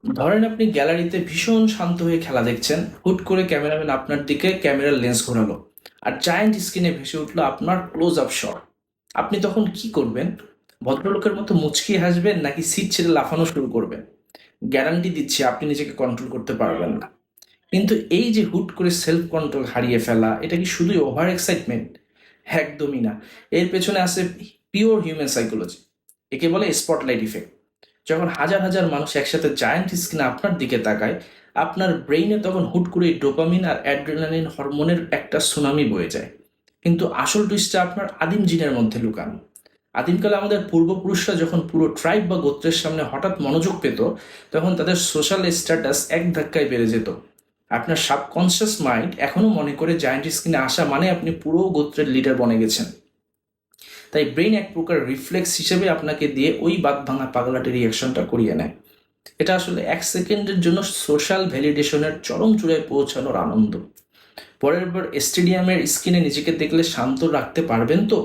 ধরেন আপনি গ্যালারিতে ভীষণ শান্ত হয়ে খেলা দেখছেন, হুট করে ক্যামেরাম্যান আপনার দিকে ক্যামেরার লেন্স ঘোরালো আর জায়ান্ট স্ক্রিনে ভেসে উঠলো আপনার ক্লোজ আপ শট। আপনি তখন কি করবেন? ভদ্রলোকের মতো মুচকি হাসবেন নাকি সিট ছেড়ে লাফানো শুরু করবেন? গ্যারান্টি দিচ্ছি আপনি নিজেকে কন্ট্রোল করতে পারবেন না। কিন্তু এই যে হুট করে সেলফ কন্ট্রোল হারিয়ে ফেলা, এটা কি শুধুই ওভার এক্সাইটমেন্ট? একদমই না। এর পেছনে আছে পিওর হিউম্যান সাইকোলজি। একে বলে স্পটলাইট ইফেক্ট। যখন হাজার হাজার মানুষ একসাথে জায়ান্ট স্ক্রিনে আপনার দিকে তাকায়, আপনার ব্রেইনে তখন হুট করে ডোপামিন আর অ্যাড্রেনালিন হরমোনের একটা সুনামি বয়ে যায়। কিন্তু আসল টুইস্টটা আপনার আদিম জিনের মধ্যে লুকানো। আদিমকালে আমাদের পূর্বপুরুষরা যখন পুরো ট্রাইব বা গোত্রের সামনে হঠাৎ মনোযোগ পেত, তখন তাদের সোশ্যাল স্ট্যাটাস এক ধাক্কায় বেড়ে যেত। আপনার সাবকনসিয়াস মাইন্ড এখনো মনে করে জায়ান্ট স্ক্রিনে আসা মানে আপনি পুরো গোত্রের লিডার বনে গেছেন। তাই ব্রেন এক প্রকার রিফ্লেক্স হিসেবে আপনাকে দিয়ে ওই বাদ ভাঙা পাগলাটে রিয়াকশনটা করিয়ে নেয়। এটা আসলে 1 সেকেন্ডের জন্য সোশ্যাল ভ্যালিডেশনের চরম চূড়ায় পৌঁছানোর আনন্দ। পরের বার স্টেডিয়ামের স্ক্রিনে নিজেকে দেখলে শান্ত রাখতে পারবেন তো?